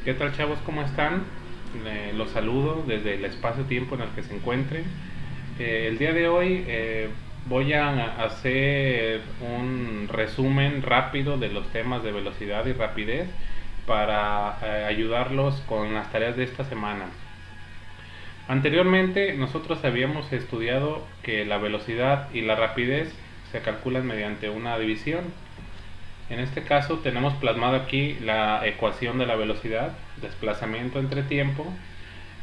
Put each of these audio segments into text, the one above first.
¿Qué tal, chavos? ¿Cómo están? Los saludo desde el espacio-tiempo en el que se encuentren. El día de hoy voy a hacer un resumen rápido de los temas de velocidad y rapidez para ayudarlos con las tareas de esta semana. Anteriormente nosotros habíamos estudiado que la velocidad y la rapidez se calculan mediante una división. En este caso tenemos plasmado aquí la ecuación de la velocidad, desplazamiento entre tiempo,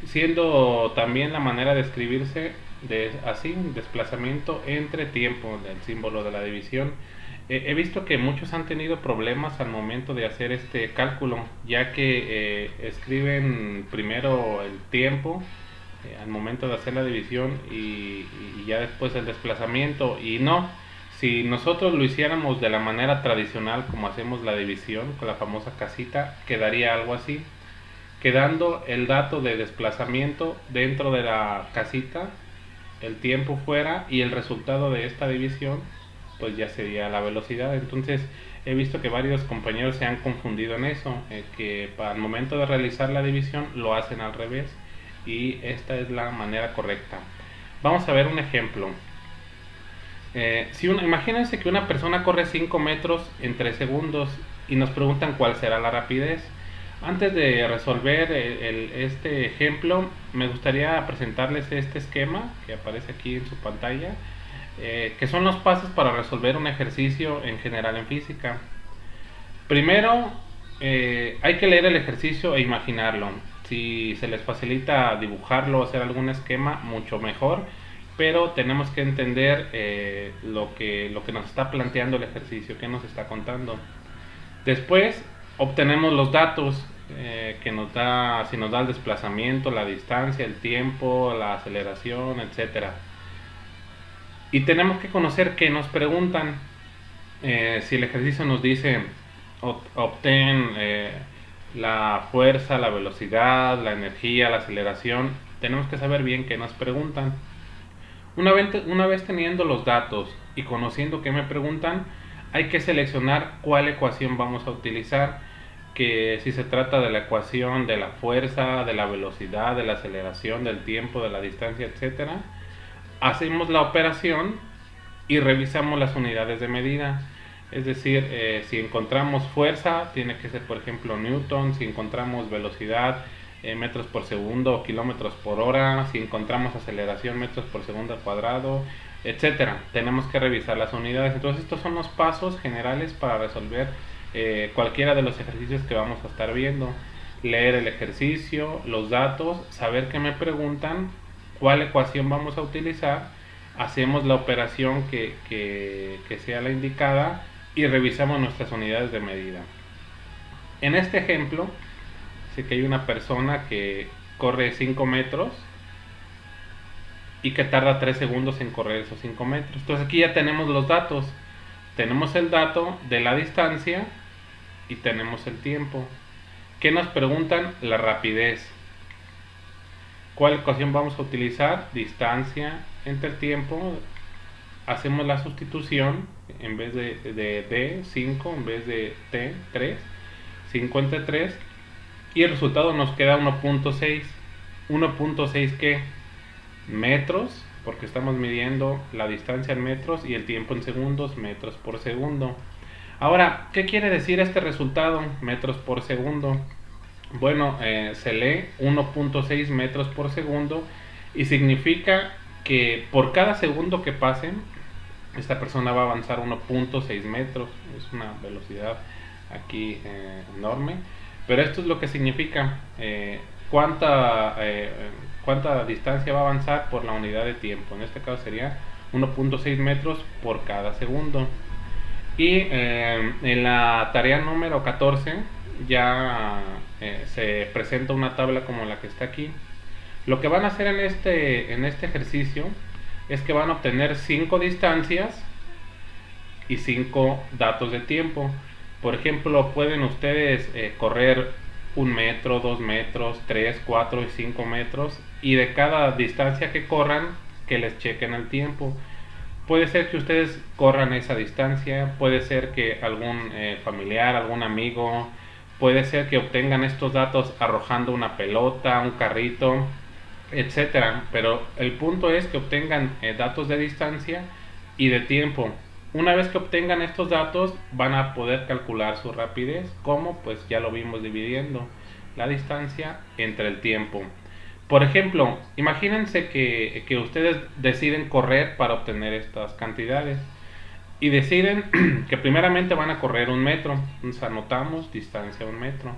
siendo también la manera de escribirse así, desplazamiento entre tiempo, el símbolo de la división. He visto que muchos han tenido problemas al momento de hacer este cálculo, ya que escriben primero el tiempo al momento de hacer la división y ya después el desplazamiento, y no. Si nosotros lo hiciéramos de la manera tradicional como hacemos la división con la famosa casita, quedaría algo así, quedando el dato de desplazamiento dentro de la casita, el tiempo fuera, y el resultado de esta división pues ya sería la velocidad. Entonces he visto que varios compañeros se han confundido en eso, que para el momento de realizar la división lo hacen al revés, y esta es la manera correcta. Vamos a ver un ejemplo. Imagínense que una persona corre 5 metros en 3 segundos y nos preguntan cuál será la rapidez. Antes de resolver este ejemplo, me gustaría presentarles este esquema que aparece aquí en su pantalla, que son los pasos para resolver un ejercicio en general en física. Primero, hay que leer el ejercicio e imaginarlo. Si se les facilita dibujarlo o hacer algún esquema, mucho mejor, pero tenemos que entender lo que nos está planteando el ejercicio, qué nos está contando. Después obtenemos los datos que nos da, si nos da el desplazamiento, la distancia, el tiempo, la aceleración, etcétera. Y tenemos que conocer qué nos preguntan. Si el ejercicio nos dice obtén la fuerza, la velocidad, la energía, la aceleración, tenemos que saber bien qué nos preguntan. Una vez teniendo los datos y conociendo qué me preguntan, hay que seleccionar cuál ecuación vamos a utilizar, que si se trata de la ecuación de la fuerza, de la velocidad, de la aceleración, del tiempo, de la distancia, etcétera, hacemos la operación y revisamos las unidades de medida. Es decir, si encontramos fuerza, tiene que ser, por ejemplo, newton. Si encontramos velocidad, metros por segundo o kilómetros por hora. Si encontramos aceleración, metros por segundo al cuadrado, etcétera. Tenemos que revisar las unidades. Entonces estos son los pasos generales para resolver cualquiera de los ejercicios que vamos a estar viendo. Leer el ejercicio, los datos, saber qué me preguntan, cuál ecuación vamos a utilizar, hacemos la operación que sea la indicada y revisamos nuestras unidades de medida. En este ejemplo, sé que hay una persona que corre 5 metros y que tarda 3 segundos en correr esos 5 metros. Entonces aquí ya tenemos los datos. Tenemos el dato de la distancia y tenemos el tiempo. ¿Qué nos preguntan? La rapidez. ¿Cuál ecuación vamos a utilizar? Distancia entre el tiempo. Hacemos la sustitución, en vez de D, 5, en vez de T, 3, 5 entre 3, y el resultado nos queda 1.6. 1.6 ¿qué? Metros, porque estamos midiendo la distancia en metros y el tiempo en segundos, metros por segundo. Ahora, ¿qué quiere decir este resultado? Metros por segundo. Bueno, se lee 1.6 metros por segundo y significa que por cada segundo que pase, esta persona va a avanzar 1.6 metros. Es una velocidad aquí enorme, pero esto es lo que significa cuánta distancia va a avanzar por la unidad de tiempo. En este caso sería 1.6 metros por cada segundo. Y en la tarea número 14 ya se presenta una tabla como la que está aquí. Lo que van a hacer en este ejercicio es que van a obtener 5 distancias y 5 datos de tiempo. Por ejemplo, pueden ustedes correr 1 metro, 2 metros, 3, 4 y 5 metros, y de cada distancia que corran, que les chequen el tiempo. Puede ser que ustedes corran esa distancia, puede ser que algún familiar, algún amigo Puede ser que obtengan estos datos arrojando una pelota, un carrito, etcétera, pero el punto es que obtengan datos de distancia y de tiempo. Una vez que obtengan estos datos van a poder calcular su rapidez, como pues ya lo vimos dividiendo la distancia entre el tiempo. Por ejemplo, imagínense que ustedes deciden correr para obtener estas cantidades y deciden que primeramente van a correr 1 metro. Entonces anotamos distancia 1 metro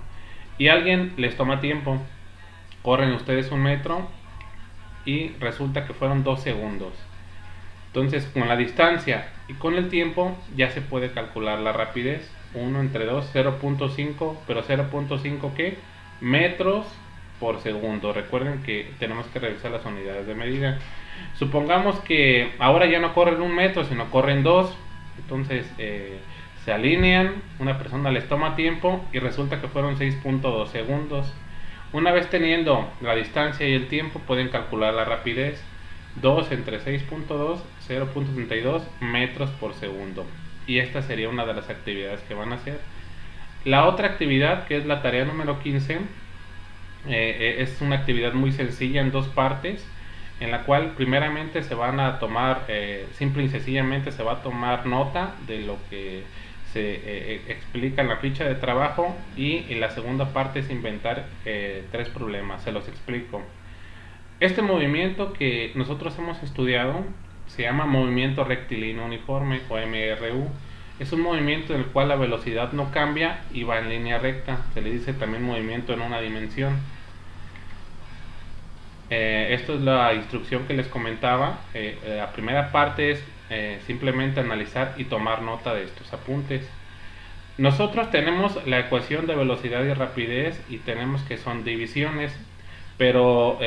y alguien les toma tiempo. Corren ustedes 1 metro y resulta que fueron 2 segundos. Entonces con la distancia y con el tiempo ya se puede calcular la rapidez. 1 entre 2, 0.5, pero 0.5 ¿qué? Metros por segundo. Recuerden que tenemos que revisar las unidades de medida. Supongamos que ahora ya no corren 1 metro, sino corren 2. Entonces se alinean, una persona les toma tiempo y resulta que fueron 6.2 segundos. Una vez teniendo la distancia y el tiempo pueden calcular la rapidez. 2 entre 6.2, 0.32 metros por segundo. Y esta sería una de las actividades que van a hacer. La otra actividad, que es la tarea número 15, es una actividad muy sencilla en 2 partes, en la cual primeramente se van a tomar, simple y sencillamente se va a tomar nota de lo que se explica en la ficha de trabajo, y en la segunda parte es inventar 3 problemas. Se los explico. Este movimiento que nosotros hemos estudiado se llama movimiento rectilíneo uniforme, o MRU. Es un movimiento en el cual la velocidad no cambia y va en línea recta. Se le dice también movimiento en una dimensión. Esto es la instrucción que les comentaba. La primera parte es simplemente analizar y tomar nota de estos apuntes. Nosotros tenemos la ecuación de velocidad y rapidez y tenemos que son divisiones, pero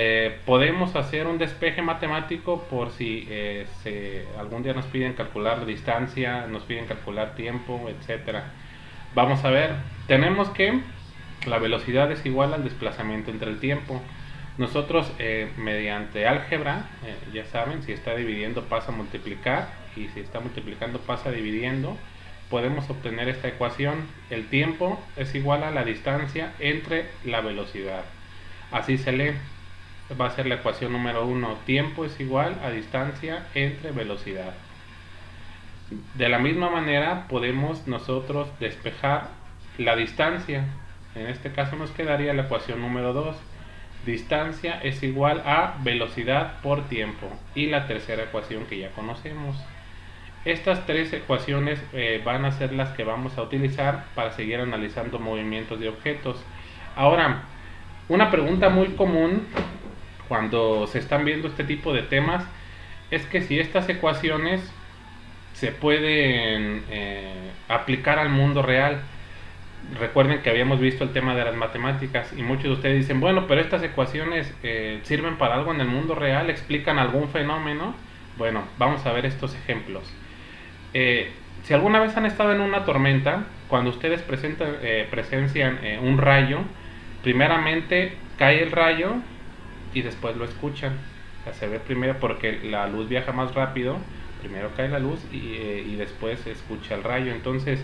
podemos hacer un despeje matemático por si algún día nos piden calcular distancia, nos piden calcular tiempo, etcétera. Vamos a ver, tenemos que la velocidad es igual al desplazamiento entre el tiempo. Nosotros mediante álgebra, ya saben, si está dividiendo pasa a multiplicar y si está multiplicando pasa dividiendo, podemos obtener esta ecuación. El tiempo es igual a la distancia entre la velocidad. Así se lee. Va a ser la ecuación número 1. Tiempo es igual a distancia entre velocidad. De la misma manera podemos nosotros despejar la distancia. En este caso nos quedaría la ecuación número 2. Distancia es igual a velocidad por tiempo. Y la tercera ecuación que ya conocemos. Estas 3 ecuaciones van a ser las que vamos a utilizar para seguir analizando movimientos de objetos. Ahora, una pregunta muy común cuando se están viendo este tipo de temas es que si estas ecuaciones se pueden aplicar al mundo real. Recuerden que habíamos visto el tema de las matemáticas y muchos de ustedes dicen, bueno, pero estas ecuaciones sirven para algo en el mundo real, explican algún fenómeno. Bueno, vamos a ver estos ejemplos. Si alguna vez han estado en una tormenta, cuando ustedes presencian un rayo, primeramente cae el rayo y después lo escuchan. O sea, se ve primero porque la luz viaja más rápido, primero cae la luz y después se escucha el rayo. Entonces,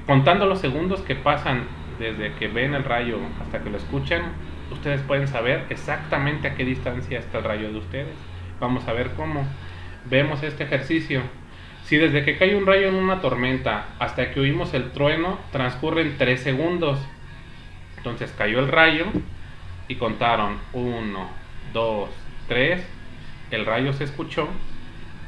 contando los segundos que pasan desde que ven el rayo hasta que lo escuchan, ustedes pueden saber exactamente a qué distancia está el rayo de ustedes. Vamos a ver cómo. Vemos este ejercicio. Si desde que cae un rayo en una tormenta hasta que oímos el trueno transcurren 3 segundos, entonces cayó el rayo y contaron 1, 2, 3, el rayo se escuchó.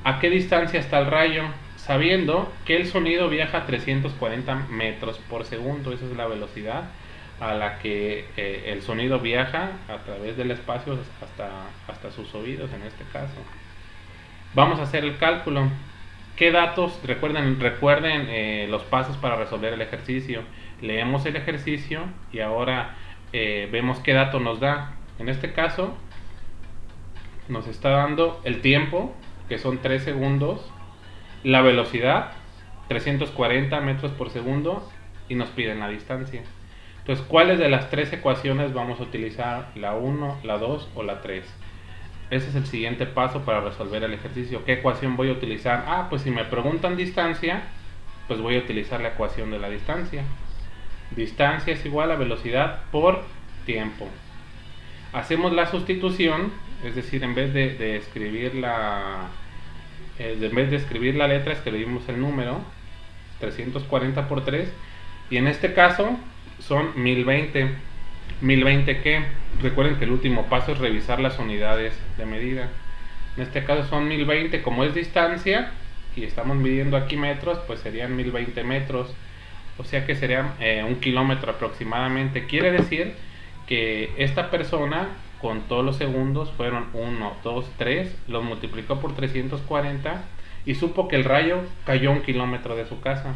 ¿A qué distancia está el rayo? Sabiendo que el sonido viaja a 340 metros por segundo, esa es la velocidad a la que el sonido viaja a través del espacio hasta sus oídos en este caso. Vamos a hacer el cálculo. ¿Qué datos? Recuerden los pasos para resolver el ejercicio. Leemos el ejercicio y ahora vemos qué dato nos da. En este caso nos está dando el tiempo, que son 3 segundos, la velocidad, 340 metros por segundo, y nos piden la distancia. Entonces, ¿cuáles de las 3 ecuaciones vamos a utilizar? ¿La 1, la 2 o la 3? Ese es el siguiente paso para resolver el ejercicio. ¿Qué ecuación voy a utilizar? Pues si me preguntan distancia, pues voy a utilizar la ecuación de la distancia. Distancia es igual a velocidad por tiempo. Hacemos la sustitución, es decir, en vez de escribir la letra, escribimos el número 340 por 3, y en este caso son 1020. ¿1020 qué? Recuerden que el último paso es revisar las unidades de medida. En este caso son 1020, como es distancia y estamos midiendo aquí metros, pues serían 1020 metros, o sea que serían 1 kilómetro aproximadamente. Quiere decir que esta persona con todos los segundos fueron 1, 2, 3, los multiplicó por 340 y supo que el rayo cayó 1 kilómetro de su casa.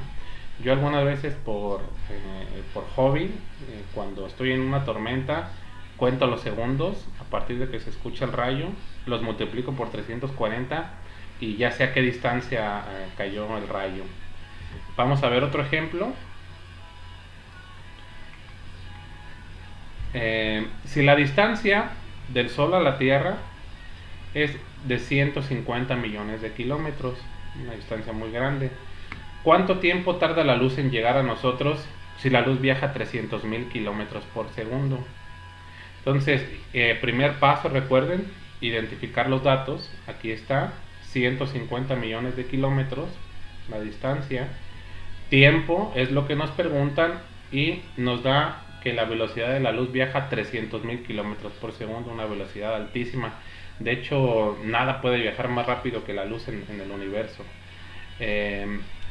Yo algunas veces por hobby, cuando estoy en una tormenta, cuento los segundos a partir de que se escucha el rayo, los multiplico por 340 y ya sé a qué distancia cayó el rayo. Vamos a ver otro ejemplo. Si la distancia del Sol a la Tierra es de 150 millones de kilómetros, una distancia muy grande, ¿cuánto tiempo tarda la luz en llegar a nosotros si la luz viaja a 300.000 kilómetros por segundo? Entonces, primer paso, recuerden, identificar los datos. Aquí está, 150 millones de kilómetros, la distancia. Tiempo es lo que nos preguntan y nos da que la velocidad de la luz viaja a 300.000 kilómetros por segundo, una velocidad altísima. De hecho, nada puede viajar más rápido que la luz en el universo.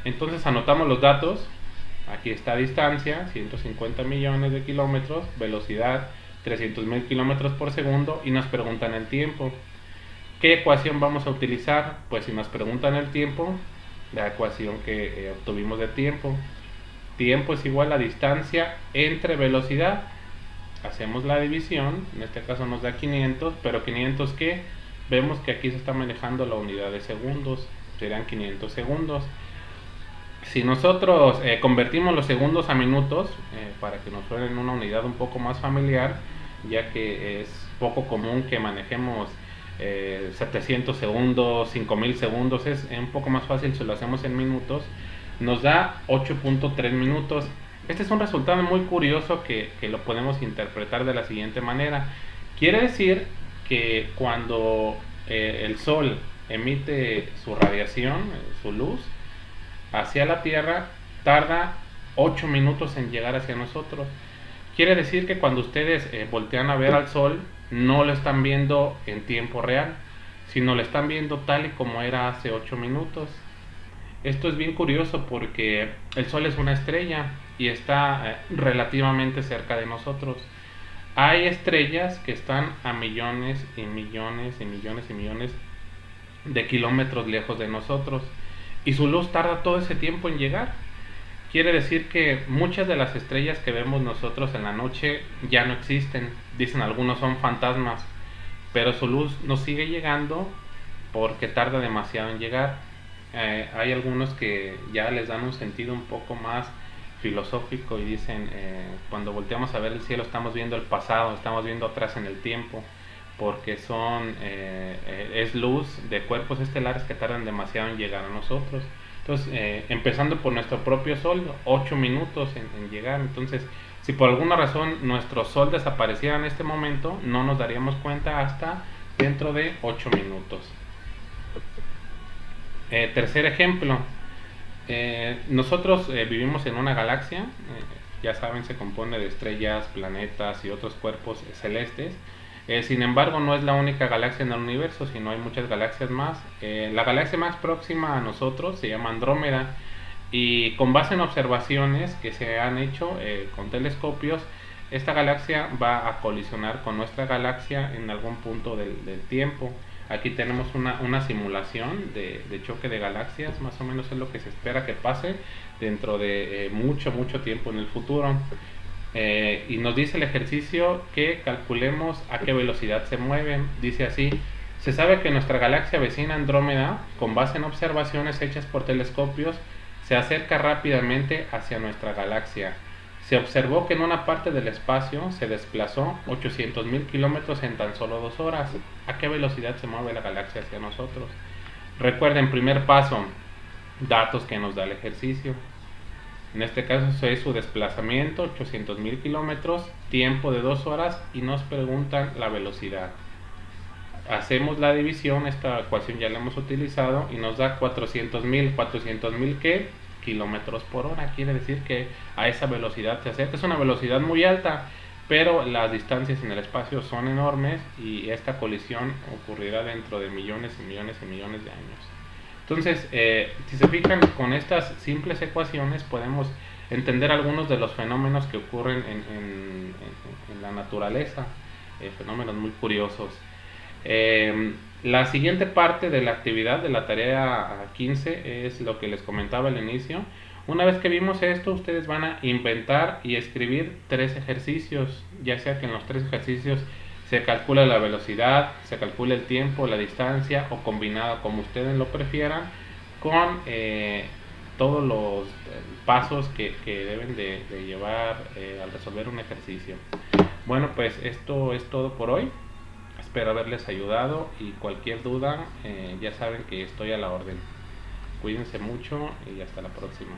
Entonces anotamos los datos. Aquí está distancia, 150 millones de kilómetros, velocidad 300.000 kilómetros por segundo, y nos preguntan el tiempo. ¿Qué ecuación vamos a utilizar? Pues si nos preguntan el tiempo, la ecuación que obtuvimos de tiempo. Tiempo es igual a distancia entre velocidad. Hacemos la división, en este caso nos da 500, pero 500 ¿qué? Vemos que aquí se está manejando la unidad de segundos, serán 500 segundos. Si nosotros convertimos los segundos a minutos, para que nos suene en una unidad un poco más familiar, ya que es poco común que manejemos 700 segundos, 5000 segundos, es un poco más fácil si lo hacemos en minutos, nos da 8.3 minutos. Este es un resultado muy curioso que lo podemos interpretar de la siguiente manera. Quiere decir que cuando el Sol emite su radiación, su luz, hacia la Tierra, tarda 8 minutos en llegar hacia nosotros. Quiere decir que cuando ustedes voltean a ver al Sol, no lo están viendo en tiempo real, sino lo están viendo tal y como era hace 8 minutos. Esto es bien curioso porque el Sol es una estrella y está relativamente cerca de nosotros. Hay estrellas que están a millones y millones y millones y millones de kilómetros lejos de nosotros, y su luz tarda todo ese tiempo en llegar. Quiere decir que muchas de las estrellas que vemos nosotros en la noche ya no existen. Dicen algunos son fantasmas, pero su luz nos sigue llegando porque tarda demasiado en llegar. Hay algunos que ya les dan un sentido un poco más filosófico y dicen, cuando volteamos a ver el cielo estamos viendo el pasado, estamos viendo atrás en el tiempo, porque es luz de cuerpos estelares que tardan demasiado en llegar a nosotros. Entonces, empezando por nuestro propio Sol, 8 minutos en llegar. Entonces, si por alguna razón nuestro Sol desapareciera en este momento, no nos daríamos cuenta hasta dentro de 8 minutos. Tercer ejemplo, nosotros vivimos en una galaxia, ya saben, se compone de estrellas, planetas y otros cuerpos celestes. Sin embargo, no es la única galaxia en el universo, sino hay muchas galaxias más. La galaxia más próxima a nosotros se llama Andrómeda, y con base en observaciones que se han hecho con telescopios, esta galaxia va a colisionar con nuestra galaxia en algún punto del tiempo. Aquí tenemos una simulación de choque de galaxias, más o menos es lo que se espera que pase dentro de mucho tiempo en el futuro. Y nos dice el ejercicio que calculemos a qué velocidad se mueven. Dice así: se sabe que nuestra galaxia vecina Andrómeda, con base en observaciones hechas por telescopios, se acerca rápidamente hacia nuestra galaxia. Se observó que en una parte del espacio se desplazó 800.000 kilómetros en tan solo 2 horas. ¿A qué velocidad se mueve la galaxia hacia nosotros? Recuerden, primer paso, datos que nos da el ejercicio. En este caso es su desplazamiento, 800.000 kilómetros, tiempo de 2 horas y nos preguntan la velocidad. Hacemos la división, esta ecuación ya la hemos utilizado y nos da 400.000 ¿qué? Kilómetros por hora. Quiere decir que a esa velocidad se acerca. Es una velocidad muy alta, pero las distancias en el espacio son enormes y esta colisión ocurrirá dentro de millones y millones y millones de años. Entonces, si se fijan, con estas simples ecuaciones podemos entender algunos de los fenómenos que ocurren en la naturaleza, fenómenos muy curiosos. La siguiente parte de la actividad de la tarea 15 es lo que les comentaba al inicio. Una vez que vimos esto, ustedes van a inventar y escribir 3 ejercicios, ya sea que en los 3 ejercicios se calcula la velocidad, se calcula el tiempo, la distancia o combinado como ustedes lo prefieran con todos los pasos que deben de llevar al resolver un ejercicio. Bueno, pues esto es todo por hoy. Espero haberles ayudado y cualquier duda ya saben que estoy a la orden. Cuídense mucho y hasta la próxima.